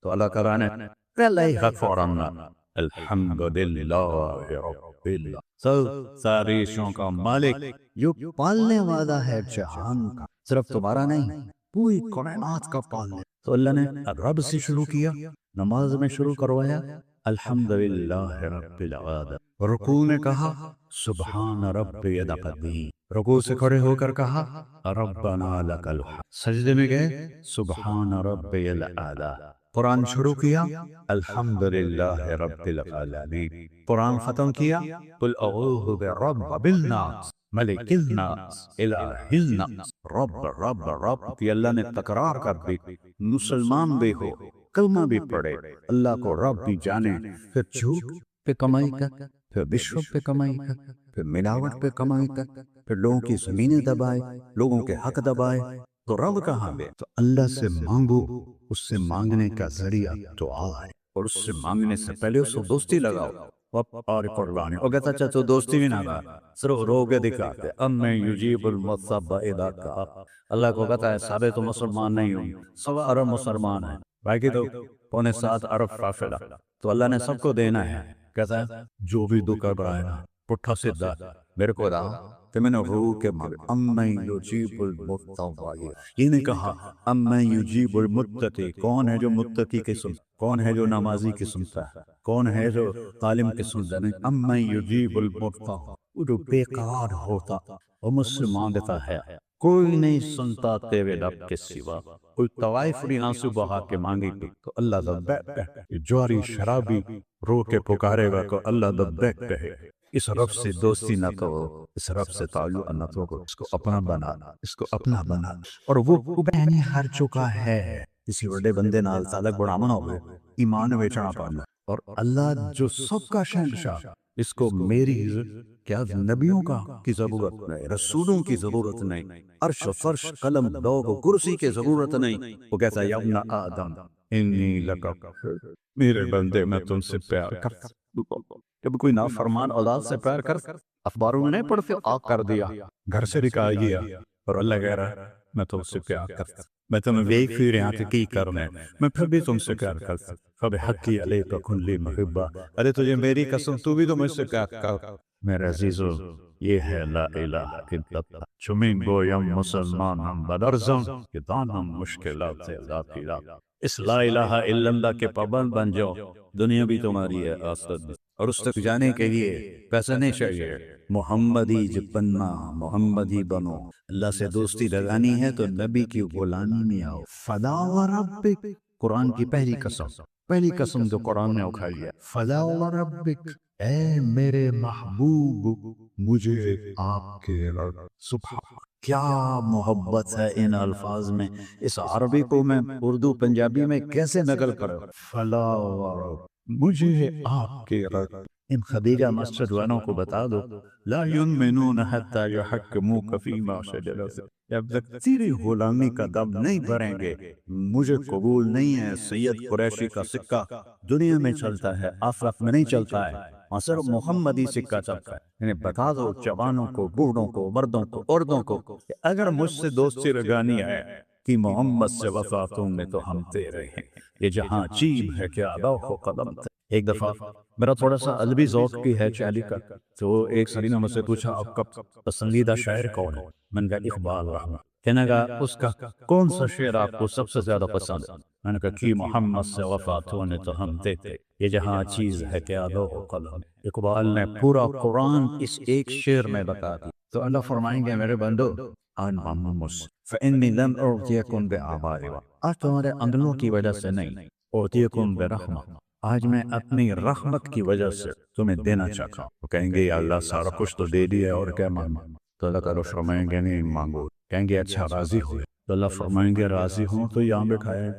تو اللہ تعالیٰ نے پہلے ہی حق فوراً الحمدللہ رب العالمین، ساری کا مالک جو پالنے والا ہے جہان کا، صرف تمہارا نہیں پوری کائنات کا پالنے۔ تو اللہ نے رب سے شروع کیا، نماز میں شروع کروایا الحمدللہ رب العالمین، رکوع میں کہا سبحان ربی العظیم، رکوع سے کھڑے ہو کر کہا ربنا لک الحمد، سجدے میں گئے سبحان ربی الاعلی، قرآن شروع کیا الحمدللہ رب العالمین، قرآن ختم کیا قل اعوذ برب الناس ملک الناس الہ الناس رب رب رب، کہ اللہ نے تکرار کر دی۔ مسلمان بھی ہو، کلمہ بھی پڑھے، اللہ کو رب بھی جانے، پھر جھوٹ پہ کمائی کر، پھر رشوت پہ کمائی کر، پھر ملاوٹ پہ کمائی کر، پھر لوگوں کی زمینیں دبائے، لوگوں کے حق دبائے، تو رب کہاں گئے؟ تو اللہ سے مانگو، اس سے مانگنے کا ذریعہ دعا ہے، اور اس سے مانگنے سے پہلے اس کو دوستی لگاؤ اور قربانی۔ وہ کہتا اچھا تو دوستی بھی نہ کہا، صرف رو کے دکھاتے میں یجیب المضطر اذا دعا، اللہ کو کہتا ہے سارے تو مسلمان نہیں ہوں، 1.25 ارب مسلمان ہیں، باقی تو 6.25 ارب قافلہ، تو اللہ نے سب کو دینا ہے۔ کہتا ہے جو بھی دکھ کر رہا ہے نا پٹھا سدھا میرے کو رہا کہ میں نے روح کے مانگ امن یجیب المضطر، یہ نہیں کہا امن یجیب المتقی، کون ہے جو متقی کی سن، کون ہے جو نمازی کی سنتا ہے، کون ہے جو عالم کی سنتا ہے، نہیں امن یجیب المضطر، وہ جو بیکار ہوتا وہ مجھ سے مانگتا ہے، کوئی نہیں سنتا تیرے رب کے سوا، کوئی طوائف نہیں آنسو بہا کے مانگے گی تو اللہ لبیک کہے، جواری شرابی رو کے پکارے گا تو اللہ لبیک کہے۔ اس رب سے دوستی نہ کرو، اس رب سے تعلق نہ کرو، اس کو اپنا بنا، اس کو اپنا بنا، اور وہ بہنی ہر چکا ہے، کسی بڑے بندے نال تعلق بڑا منا ہوئے، ایمان ویچنا پڑنا، اور اللہ جو سب کا شہنشاہ، اس کو میری کیا نبیوں کا کی ضرورت نہیں، رسولوں کی ضرورت نہیں، عرش و فرش قلم لوگ و کرسی کی ضرورت نہیں، وہ کہتا ہے یا ابن آدم انی لکا، میرے بندے میں تم سے پیار کرتا ہوں۔ جب کوئی نافرمان اولاد سے پیار کر، اخباروں میں نہیں پڑھتے آگ کر دیا، گھر سے نکال گیا، اور اللہ کہہ رہا ہے میں تم سے پیار کرتا، میں تمہیں ویک پھر یہاں سے کی کرنے، میں پھر بھی تم سے پیار کرتا، فبحقی علیک کن لی محبہ، ارے تجھے میری قسم تو بھی تو مجھ سے پیار کر۔ میرے عزیزو یہ ہے لا الہ الا اللہ، چمین گویم مسلمان ہم بدرزم کہ دانم مشکلات ذات الہ، اس لا الہ الا اللہ کے پابند بن جاؤ، دنیا بھی تمہاری ہے آخرت بھی، اور اس تک جانے کے لیے پیسہ نہیں چاہیے، محمدی جب بننا محمدی بنو، اللہ سے دوستی لگانی ہے تو نبی کی غلامی میں آؤ، فلا وربک، قرآن کی پہلی قسم جو قرآن نے اٹھائی ہے، فلا وربک، اے میرے محبوب مجھے آپ کے رب، سبحان، کیا محبت ہے ان الفاظ میں، اس عربی کو میں اردو پنجابی میں کیسے نقل کروں، فلا وربک، مجھے آپ کے رب۔ ان خدیجہ مسجد والوں کو بتا دو لا یؤمنون حتی یحکموک فیما شجر بینہم، جب تک تیری غلامی کا دم نہیں بھریں گے مجھے قبول نہیں ہے۔ سید قریشی کا سکہ دنیا میں چلتا ہے، آخرت میں نہیں چلتا ہے، اور صرف محمدی سکہ چلتا ہے۔ یعنی بتا دو جوانوں کو، بوڑھوں کو، مردوں کو، عورتوں کو کہ اگر مجھ سے دوستی لگانی ہے کہ محمد سے وفا تم نے تو ہم تیرے ہیں، یہ جہاں عجیب ہے کیا لوح و قلم تھے۔ ایک دفعہ میرا تھوڑا سا ادبی ذوق کی ہے چالی کا، تو ایک سری نے مجھ سے پوچھا آپ کا پسندیدہ شاعر کون ہے؟ میں نے کہا اقبال رحمت، کہنے کہا اس کا کون سا شعر آپ کو سب سے زیادہ پسند ہے؟ میں نے کہا کہ محمد سے وفا تو نے تو ہم دیتے، یہ جہاں چیز ہے کیا لوح و قلم۔ اقبال نے پورا قرآن اس ایک شعر میں بتا دی۔ تو اللہ فرمائیں گے میرے بندو آن محمد فإنی لم أعطیکم بآبائکم، آج تمہارے عملوں کی وجہ سے نہیں، أعطیکم برحمہ، آج میں اپنی رحمت کی وجہ سے تمہیں دینا چاہتا ہوں۔ وہ کہیں گے یا اللہ سارا کچھ تو دے دیا اور کیا مانگا؟ تو اللہ تعالیٰ فرمائیں گے نہیں مانگو، کہیں گے اچھا راضی ہوئے؟ تو اللہ فرمائیں گے راضی ہوں تو یہاں بٹھائے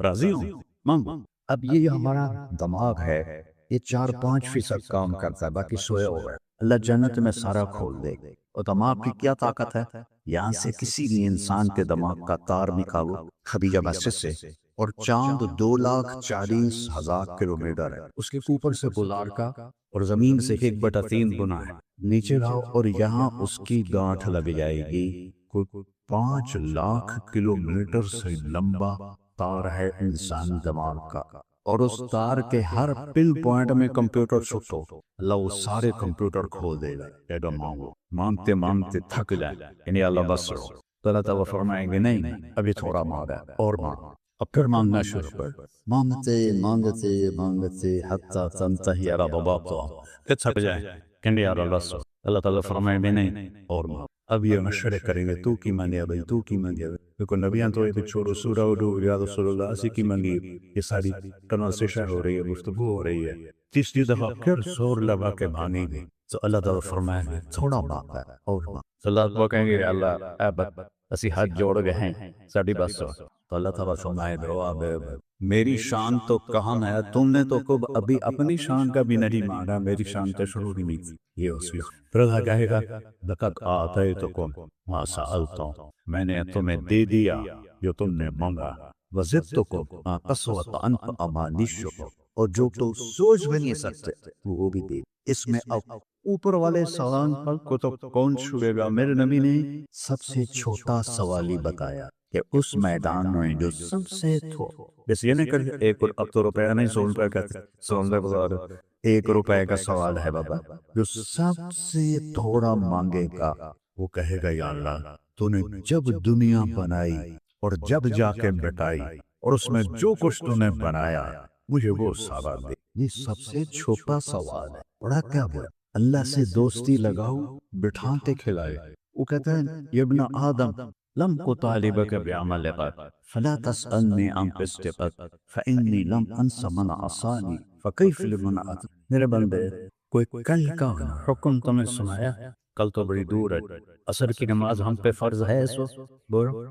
راضی ہوں مانگو۔ اب یہ ہمارا دماغ ہے یہ 4-5% کام کرتا ہے، باقی سویا ہوا ہے۔ اللہ جنت میں سارا کھول دے گا، اور دماغ کی کیا طاقت ہے؟ یہاں سے کسی بھی انسان کے دماغ کا تار نکالو خدیجہ مسجد سے، اور چاند 2,40,000 کلومیٹر ہے، اس کے اوپر سے گزار کا، اور زمین سے 1/3 گنا ہے، نیچے لاؤ اور یہاں اس کی گانٹھ لگ جائے گی، 5 لاکھ کلومیٹر سے لمبا تار ہے انسان دماغ کا، اور اس تار کے ہر پن پوائنٹ میں کمپیوٹر فٹ ہو، اللہ وہ سارے کمپیوٹر کھول دے گا۔ کہہ دو مانگو، مانگتے مانگتے تھک جائے، یعنی اللہ بس رو تو اللہ تعالیٰ فرمائیں گے نہیں ابھی تھوڑا مانگا اور مانگ، اب پھر مانگنا شروع کر، مانگتے مانگتے مانگتے حتی تنتہی الی بابا، پھر تھک جائے، کہیں یا اللہ بس رو، اللہ تعالیٰ فرمائیں گے نہیں اور مانگ۔ اب یہ مشورے کریں گے تو کی مانگے ابھی، تو کی مانگے ابھی، دیکھو نبیان تو یہ چھوڑو سورہ اڈو یا رسول اللہ اسی کی مانگی، یہ ساری کنورسیشن ہو رہی ہے، گفتگو ہو رہی ہے، تیسری دفعہ پھر زور لگا کے مانگیں گے تو اللہ تعالیٰ فرمائیں گے تھوڑا مانگا ہے اور مانگ، تو اللہ تعالیٰ کہیں گے اللہ اب اسی ہاتھ جوڑ گئے ہیں ساڑھی بس سو، تو اللہ تعالیٰ فرمائے گا اب میری شان تو کہاں ہے، تم نے تو کب ابھی اپنی شان کا بھی نہیں مانگا، میری شان تو شروع ہی نہیں تھی، یہ اس کی پھر اللہ کہے گا لقد آتیتکم ما سألتم، میں نے تمہیں دے دیا جو تم نے مانگا، وزدتکم ما قسوت عنک امانیشکم، اور جو تو سوچ بھی نہیں سکتے وہ بھی دے۔ اس میں اب اوپر والے سوال کو تو کون چھوڑے گا، میرے نبی نے سب سے چھوٹا سوالی بتایا کہ اس میدان میں جو سب سے بس یہ نہیں کر ایک اب تو روپیہ نہیں 100 روپے کہتے، 1 روپے کا سوال ہے بابا، جو سب سے تھوڑا مانگے گا وہ کہے گا یا اللہ تو نے جب دنیا بنائی اور جب جا کے بٹائی اور اس میں جو کچھ تو نے بنایا مجھے وہ سوال دے۔ یہ سب سے چھوٹا سوال ہے، بڑا کیا بڑا، اللہ سے دوستی لگاؤ بٹھاتے کھلائے، وہ کہتا ہے یا ابن آدم لم اطالبك بعملك فلا تسألني عن قسطك فإني لم انس من عصاني فكيف لمن عصى، میرے بندے کوئی کل کا حکم تمہیں سنایا، کل تو بڑی دور ہے، عصر کی نماز ہم پہ فرض ہے اس وقت، بولو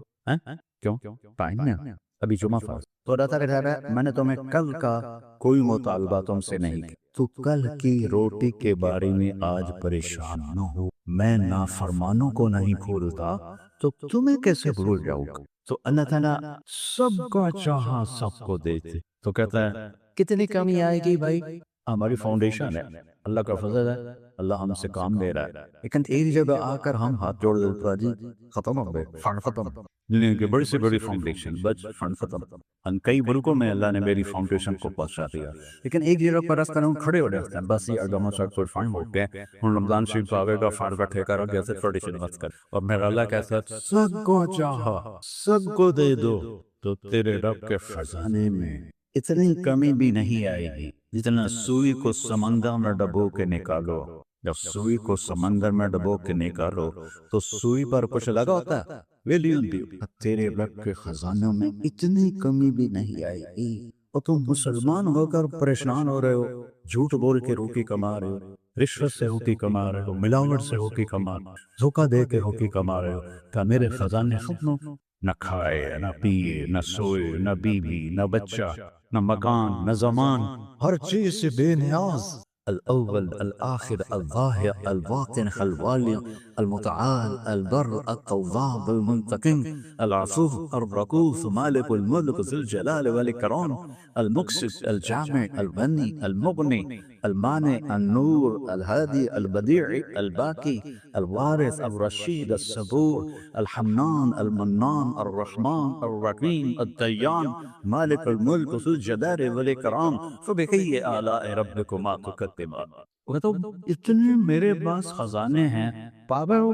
کیوں ٹائم نہیں ابھی جمعہ فرض، تو اللہ تعالیٰ کہہ رہا ہے میں نے تمہیں کل کا کوئی مطالبہ تم سے نہیں کیا، تو کل کی روٹی کے بارے میں آج پریشان نہ ہو، میں نافرمانوں کو نہیں بھولتا تو تمہیں کیسے بھول جاؤں گا، تو اللہ تعالیٰ سب کا چاہا سب کو دیتے، تو کہتا ہے کتنی کمی آئے گی بھائی، ہماری فاؤنڈیشن ہے، اللہ کا فضل ہے، اللہ ہم سے کام لے رہا ہے، لیکن ایک جگہ آ کر ہم ہاتھ جوڑ دیتا جی ختم ہو گئے، فنڈ ختم، دنیا کی بڑی سے بڑی فاؤنڈیشن بس فنڈ ختم، ان کئی ملکوں میں اللہ نے میری فاؤنڈیشن کو پہنچا دیا، لیکن ایک جگہ پر اس طرح ہم کھڑے ہو جاتے ہیں، بس یہ اگما سا کوئی فنڈ ہو گیا، ہم رمضان شریف آگے کا فنڈ کا ٹھیکہ رکھ گیا فاؤنڈیشن بس کر، اور میرا اللہ کہتا ہے سب کو چاہا سب کو دے دو تو تیرے رب کے خزانے میں اتنی کمی بھی نہیں آئے گی جتنا سوئی کو سمندر میں ڈبو کے نکالو، جب سوئی کو سمندر میں ڈبو کے نکالو تو سوئی پر کچھ لگا ہوتا ہے، ویلیون بھی، تیرے رب کے خزانوں میں اتنی کمی بھی نہیں آئے گی، اور تم مسلمان ہو کر پریشان ہو رہے ہو، جھوٹ بول کے روٹی کما رہے ہو، رشوت سے روٹی کما رہے ہو، ملاوٹ سے روٹی کما رہے ہو، دھوکہ دے کے روٹی کما رہے ہو، کیا میرے خزانے ختم ہو؟ نہ کھائے نہ پیے نہ سوئے نہ بیوی نہ بچہ نہ مکان نہ زمان، ہر چیز سے بے نیاز، الاول الاخر الظاہر الباطن الوالي المتعال البر التواب المنتقم العفو الرؤوف مالك الملك ذو الجلال والاکرام المقسط الجامع الغنی المغنی المانع النور الهادي البديع الباقي الوارث الرشید الصبور الحنان المنان الرحمن الرحیم الدیان مالک الملک ذو الجلال والاکرام فبأي آلاء ربکما تکذبان، وہ تو اتنے میرے پاس خزانے ہیں، پاگل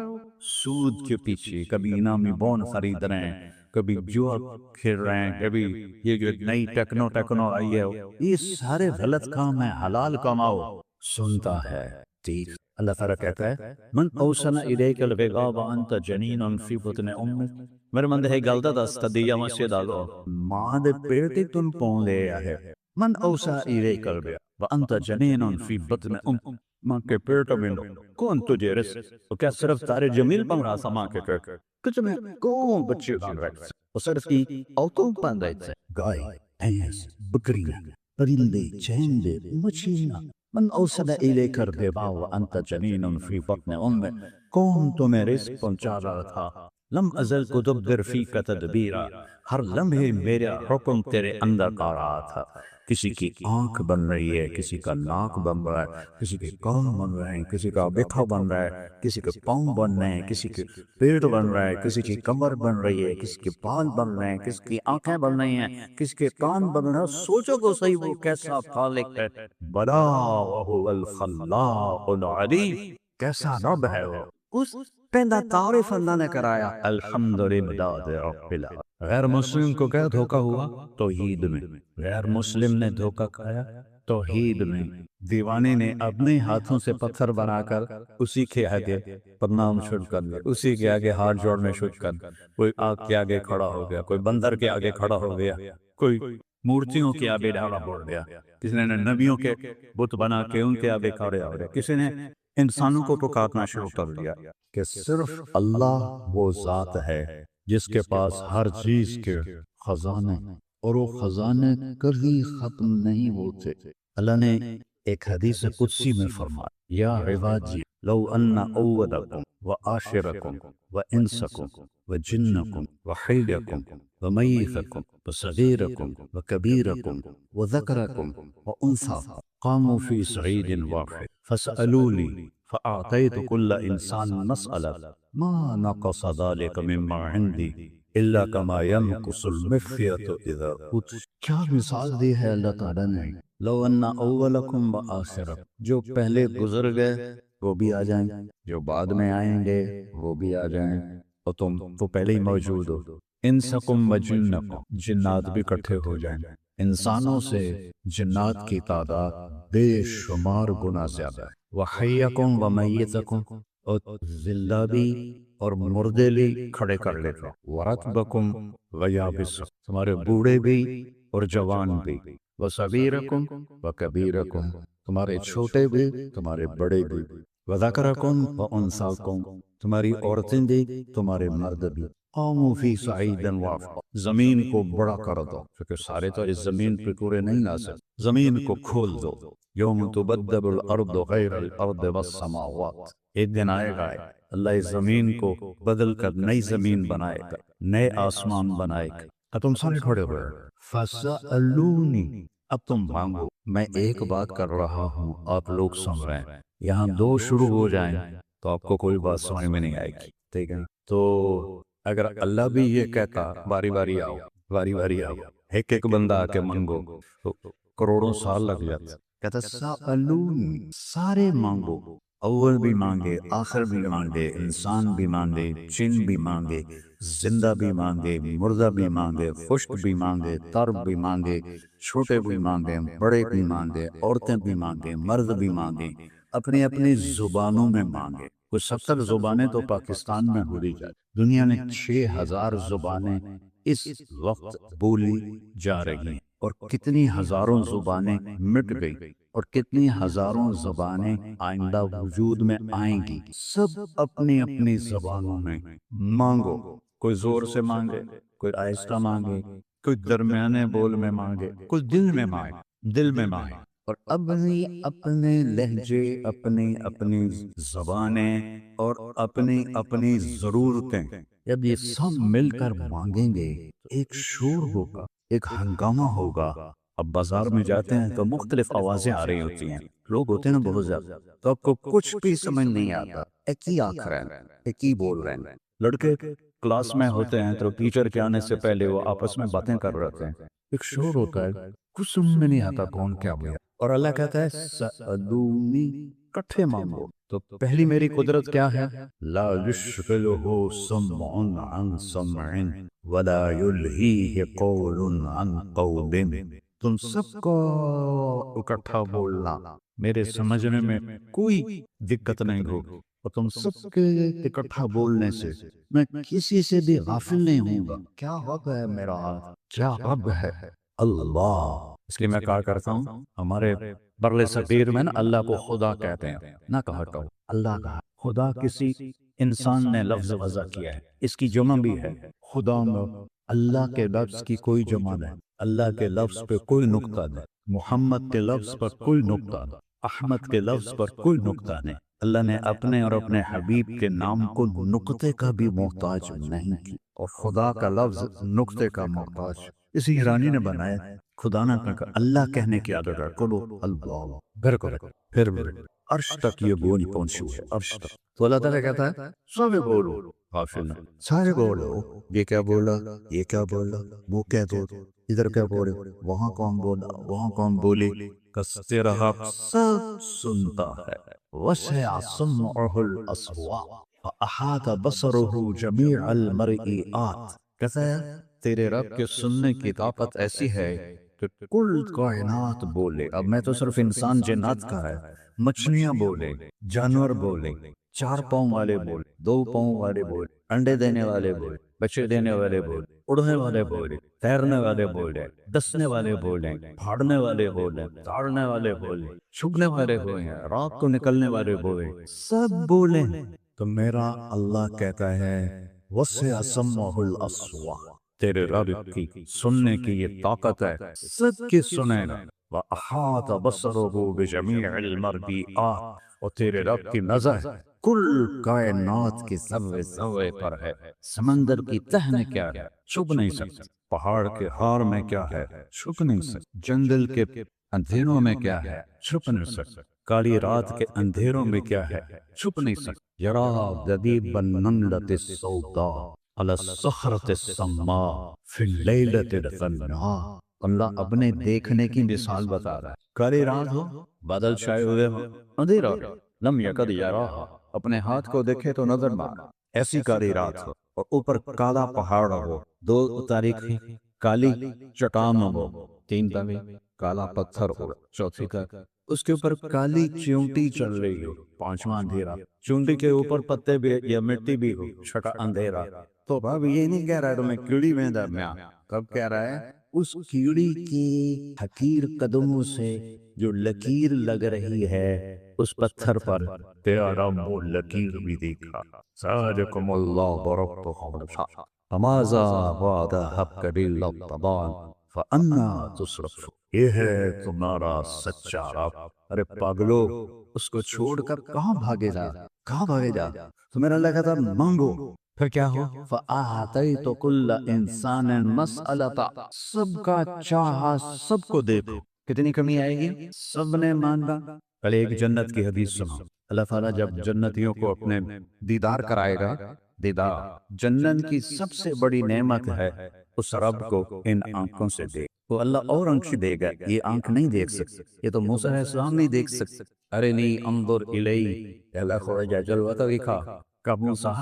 سود کے پیچھے کبھی انعامی بون خرید رہے ہیں، کبھی جوا کھیل رہے ہیں، کبھی یہ جو نئی ٹیکنو آئی ہے، یہ سارے غلط کام ہیں، حلال کماؤ، سنتا ہے ٹھیک۔ اللہ تعالیٰ کہتا ہے من اوسن الیک البغا وانت جنین فی بطن امک، میرے مند ہے گلتا دستا دیا مسجد آگو ماں دے پیٹے تم پون لے آئے، من اوسا الیک البغا وانت جنین فی بطن امک، ماں کے پیٹ میں کون تجھے رس، تو کیا صرف تارے جمیل بن رہا تھا ماں کے پیٹ، کچھ میں کون بچے بن رہے تھے، وہ صرف کی عورتوں بن رہے تھے، گائے بھینس بکریاں پرندے چہندے مچھلیاں، من اوصل الیک الربا وانت جنین فی بطن امک، کون تمہیں رزق پہنچا رہا تھا، لم ازل ادبر فیک تدبیرا، ہر لمحے میرا حکم تیرے اندر آ رہا تھا، کسی کی آنکھ بن رہی ہے، کسی کا ناک بن رہا ہے، کسی کے کان بن رہے ہیں، کسی کا بیٹھا بن رہا ہے، کسی کے پاؤں بن رہے ہیں، کسی کے پیٹ بن رہا ہے، کسی کی کمر بن رہی ہے، کسی کے بال بن رہے ہیں، کسی کی آنکھیں بن رہی ہیں، کسی کے کان بن رہے ہیں. سوچو تو صحیح وہ کیسا خالق ہے. بلا وهو الخلاق العلیم. کیسا رب ہے وہ. اس پہلا تعارف اللہ نے کرایا الحمدللہ رب العالمین. غیر مسلم کو کیا دھوکہ ہوا؟ توحید میں. غیر مسلم نے دھوکہ کھایا توحید میں. دیوانے نے اپنے ہاتھوں سے پتھر بنا کر اسی کے آگے پرنام شروع کر دیا، اسی کے آگے ہاتھ جوڑنے شروع کر دیا. کوئی آگ کے آگے کھڑا ہو گیا، کوئی بندر کے آگے کھڑا ہو گیا، کوئی مورتیوں کے آگے ڈھالا بول گیا، کسی نے نبیوں کے بت بنا کے ان کے آگے کھڑے ہو گیا، کسی نے انسانوں کو پکارنا شروع کر دیا کہ صرف اللہ وہ ذات ہے جس کے پاس ہر چیز کے خزانے، اور وہ خزانے کبھی ختم نہیں ہوتے. اللہ نے ایک حدیث قدسی میں فرمایا یا عبادی لو ان اولکم وآخرکم وانسکم وجنکم وحیکم ومیتکم وصغیرکم وکبیرکم وذکرکم وانثا قاموا فی صعید واحد فسألونی فأعطیت کل انسان مسألة ما نقص ذلك مما عندی الا كما ينقص المخيط اذا قدس. کیا مثال دی ہے اللہ تعالیٰ نے. لو ان اولکم وآخرکم، جو پہلے گزر گئے وہ بھی آ جائیں، جو بعد میں آئیں گے وہ بھی آ جائیں، اور تم تو پہلے ہی موجود ہو. انسکم وجنکم، جنات بھی اکٹھے ہو جائیں. انسانوں سے جنات کی تعداد بے شمار گنا زیادہ ہے. وحیکم ومیتکم، اور زندہ بھی اور مردے بھی کھڑے کر لیتا. ورتبکم ویابس، تمہارے بوڑھے بھی اور جوان بھی. وصغیرکم وکبیرکم، تمہارے چھوٹے بھی تمہارے بڑے بھی. وذکرکم وانثاکم، تمہاری عورتیں بھی تمہارے مرد بھی. قوموا فی صعید واحد، زمین کو بڑا کر دو، کیونکہ سارے تو اس زمین پہ پورے نہیں آ سکتے. زمین کو کھول دو. یوم تبدل الارض غیر الارض والسماوات، ایک دن آئے گا اللہ اس زمین کو بدل کر نئی زمین بنائے گا، نئے آسمان بنائے گا. اب تم سارے کھڑے ہوئے فَسَأَلُونِي، اب تم مانگو. میں ایک بات کر رہا ہوں، آپ لوگ سن رہے ہیں. یہاں دو شروع ہو جائیں تو آپ کو کوئی بات سمجھ میں نہیں آئے گی. ٹھیک ہے، تو اگر اللہ بھی یہ کہتا باری باری آؤ باری باری آؤ، ایک ایک بندہ آ کے مانگو، تو کروڑوں سال لگ جاتے. کہتا سألونی، سارے مانگو. اول بھی مانگے، آخر بھی مانگے، انسان بھی مانگے، جن بھی مانگے، زندہ بھی مانگے، مردہ بھی مانگے، خشک بھی مانگے، تر بھی مانگے، چھوٹے بھی مانگے، بڑے بھی مانگے، عورتیں بھی مانگے، مرد بھی مانگے، اپنی اپنی زبانوں میں مانگے. کچھ 70 زبانیں تو پاکستان میں بولی جائے. دنیا میں 6000 زبانیں اس وقت بولی جا رہی ہیں، اور کتنی ہزاروں زبانیں مٹ گئی، اور کتنی ہزاروں زبانیں آئندہ وجود میں آئیں گی. سب اپنی اپنی زبانوں میں مانگو. کوئی زور سے مانگے، کوئی آہستہ مانگے، کوئی درمیانے بول میں مانگے، کوئی دل میں مانگے، دل میں مانگے. اور اپنی اپنے لہجے، اپنی اپنی زبانیں اور اپنی اپنی ضرورتیں جب یہ سب مل کر مانگیں گے، ایک شور ہوگا، ایک ہنگامہ ہوگا. اب بازار میں جاتے ہیں تو مختلف آوازیں آ رہی ہوتی ہیں، لوگ ہوتے ہیں نا بہت زیادہ، تو آپ کو کچھ بھی سمجھ نہیں آتا. ایک ہی آنکھ رہے ہیں، ایک ہی بول رہے ہیں. لڑکے کلاس میں ہوتے ہیں تو ٹیچر کے آنے سے پہلے وہ آپس میں باتیں کر رہے ہیں، ایک شور ہوتا ہے، کچھ سمجھ میں نہیں آتا کون کیا بولے. اور اللہ کہتا ہے سألونی، کٹھے مانگو. تو پہلی میری قدرت کیا ہے؟ لا یشغلہ سمع عن سمع ولا یلہیہ قول عن قول. تم سب کو اکٹھا بولنا، میرے سمجھنے میں کوئی دقت نہیں ہوگی، اور تم سب کے اکٹھا بولنے سے میں کسی سے بھی غافل نہیں ہوں گا. کیا رب ہے میرا، کیا رب ہے اللہ. اس لیے میں کہا کرتا ہوں، ہمارے برل صغیر میں نا اللہ کو خدا کہتے ہیں، نہ کہا کرو اللہ کہا. خدا کسی انسان نے لفظ وضع کیا ہے، اس کی جمع بھی ہے خدا میں. اللہ کے لفظ کی کوئی جمع نہیں، اللہ کے لفظ پہ کوئی نقطہ نہیں، محمد کے لفظ پر کوئی نقطہ نہیں، احمد کے لفظ پر کوئی نقطہ نہیں. اللہ نے اپنے اور اپنے حبیب کے نام کو نقطے کا بھی محتاج نہیں کی، اور خدا کا لفظ نقطے کا محتاج. اسی ایرانی نے بنایا، خدا نہ کہا اللہ کہنے کی عادت ہے، کلو اللہ پھر کرو، پھر عرش تک یہ گونج پہنچی ہے، عرش تک. تو اللہ تعالیٰ کہتا ہے سب بولو، غافل نہ سارے بولو، یہ کیا بولا، یہ کیا بولا، وہ کیا دو، ادھر کیا بولے، وہاں کون بولا، وہاں کون بولی، کستے رہا سب سنتا ہے. وسع سمعه الأصوات فأحاط بصره جميع المرئیات. کہتا ہے تیرے رب کے سننے کی طاقت ایسی ہے کہ کل کائنات بولے. اب میں تو صرف انسان جنات کا ہے، مچھلیاں بولے، جانور بولے، 4 پاؤں والے بولے، 2 پاؤں والے بولے، انڈے دینے والے بولے، بچے دینے والے بولے، اڑنے والے بولے، تیرنے والے بولے، دسنے والے بولے، پھاڑنے والے بولے، تاڑنے والے بولے، چھگنے والے بولے، رات کو نکلنے والے بولے، سب بولے. تو میرا اللہ کہتا ہے وسع سمعه الأصوات، تیرے رب کی سننے کی یہ طاقت ہے، سب کی سنے گا. وَأَحَاطَ بَصَرُهُ بِجَمِيعِ الْمَرْئِيَاتِ، اور تیرے رب کی نظر کل کائنات کی ذرے ذرے پر ہے. سمندر کی تہ میں کیا ہے، چھپ نہیں سکتا. پہاڑ کے ہار میں کیا ہے، چھپ نہیں سکتا. جنگل کے اندھیروں میں کیا ہے، چھپ نہیں سکتا. کالی رات کے اندھیروں میں کیا ہے، چھپ نہیں سکتا. يرى دبيب النملة السوداء على الصخرة الصماء في الليلة الظلماء. اللہ اپنے دیکھنے کی مثال بتا رہا ہے. کالی رات ہو، بادل چھائے ہوئے ہو، اندھیرا ہو، لم یکد یراہا، اپنے ہاتھ کو دیکھے تو نظر مار. ایسی کالی رات ہو اور اوپر کالا پہاڑ ہو، 2 تاریخی کالی چٹان ہو، 3 تاریخ کالا پتھر ہو، 4 تاریخ اس کے اوپر کالی چیونٹی چل رہی ہو، 5واں اندھیرا. چونٹی کے اوپر پتے بھی یا مٹی بھی ہو، 6واں اندھیرا. تو بھاب یہ نہیں کہہ رہا ہے تمہیں کیڑی میں درمیان، کب کہہ رہا ہے اس کیڑی کی حقیر قدموں سے جو لکیر لگ رہی ہے اس پتھر پر، تیرا رب وہ لکیر بھی دیکھا. ذالکم اللہ بربکم الحق فماذا بعد حق بالطبان فانا تصرفون. یہ ہے تمہارا سچا رب. ارے پاگلو، اس کو چھوڑ کر کہاں بھاگے جا، کہاں بھاگے جا. تو میرا اللہ کہتا مانگو، پھر کیا ہو، فَآتَيْتُ كُلَّ إِنسَانٍ مَسْأَلَةً، سب کا چاہا سب کو دے دو. کتنی کمی آئے گی، سب نے مانگا. کل ایک جنت کی حدیث سنا. اللہ تعالیٰ جب جنتیوں کو اپنے دیدار کرائے گا، دیدار جنت کی سب سے بڑی نعمت ہے، اس رب کو ان آنکھوں سے دیکھ. وہ اللہ اور آنکھ دے گا، یہ آنکھ نہیں دیکھ سکتے. یہ تو موسیٰ علیہ السلام نہیں دیکھ سکتے. ارنی انظر الی، اللہ خرج جلوۃ دکھا. کب موسیٰ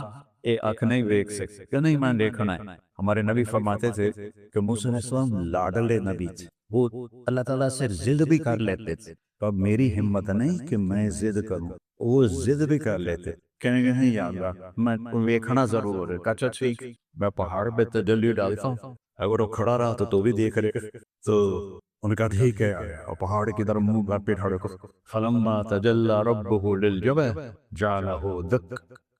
اے آنکھ نہیں دیکھ سکتے کہ نہیں میں دیکھنا ہے. ہمارے نبی فرماتے تھے کہ موسیٰ علیہ السلام لاڈلے نبی تھے، وہ اللہ تعالیٰ سے ضد بھی کر لیتے تھے. اب میری ہمت نہیں کہ میں ضد کروں، وہ ضد بھی کر لیتے. کہیں گے نہیں یا اللہ میں دیکھنا ضرور ہے. اچھا ٹھیک، میں پہاڑ پہ تجلی ڈالتا ہوں، اگر وہ کھڑا رہا تو بھی دیکھ رہے. تو ان کا ٹھیک ہے، اور پہاڑ کی طرف منہ بھر پہ ٹھڑے کو. فلما تجلی ربہ للجبل جعلہ دکا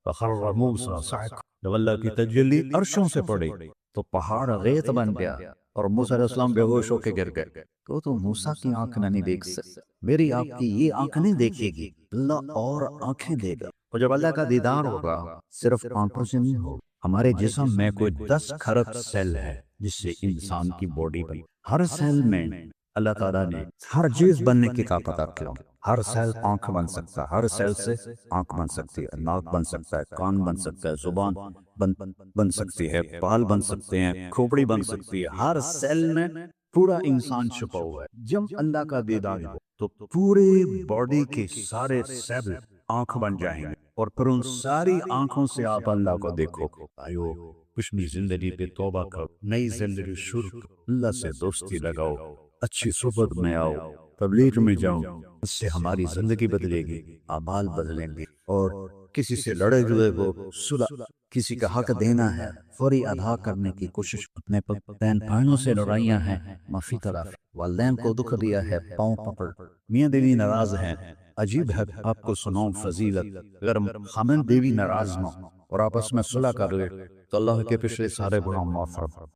فخر موسیٰ صعقا. جب اللہ کی تجلی عرشوں سے پڑی تو پہاڑ ریت بن گیا اور موسیٰ علیہ السلام بے ہوش ہو کے گر گئے. تو موسیٰ کی آنکھ نہیں دیکھ سکتے، میری آپ کی یہ آنکھ نہیں دیکھے گی، اللہ اور آنکھیں دے گا. اور جب اللہ کا دیدار ہوگا صرف آنکھوں سے نہیں ہوگا. ہمارے جسم میں کوئی 10 کھرب سیل ہے جس سے انسان کی باڈی بنی. ہر سیل میں اللہ تعالیٰ نے ہر چیز بننے کی طاقت رکھی. ہر سیل آنکھ بن سکتا ہے، ہر سیل سے آنکھ بن سکتی ہے، ناک بن سکتا ہے، کان بن سکتا ہے، زبان بن سکتی ہے، بال بن سکتے ہیں، کھوپڑی بن سکتی ہے. ہر سیل میں پورا انسان چھپا ہوا ہے. جب اللہ کا دیدار ہو تو پوری باڈی کے سارے سیل آنکھ بن جائیں گے، اور پھر ان ساری آنکھوں سے آپ اللہ کو دیکھو. آئیو پچھلی زندگی پہ توبہ کرو، نئی زندگی شروع کرو، اللہ سے دوستی لگاؤ، اچھی صحبت میں آؤ، تبلیغ میں جاؤ. اس سے ہماری زندگی بدلے گی، اعمال بدلیں گے. اور کسی سے لڑے ہوئے ہو صلح، کسی کا حق دینا ہے فوری ادا کرنے کی کوشش. اپنے بہن بھائیوں سے لڑائیاں ہیں، معافی طلب. والدین کو دکھ دیا ہے، پاؤں پکڑ. میاں بیوی ناراض ہیں، عجیب ہے آپ کو سناؤں فضیلت. اگر خامن بیوی ناراض نہ اور آپس میں صلح کر لے تو اللہ کے پچھلے سارے گناہ معاف فرما.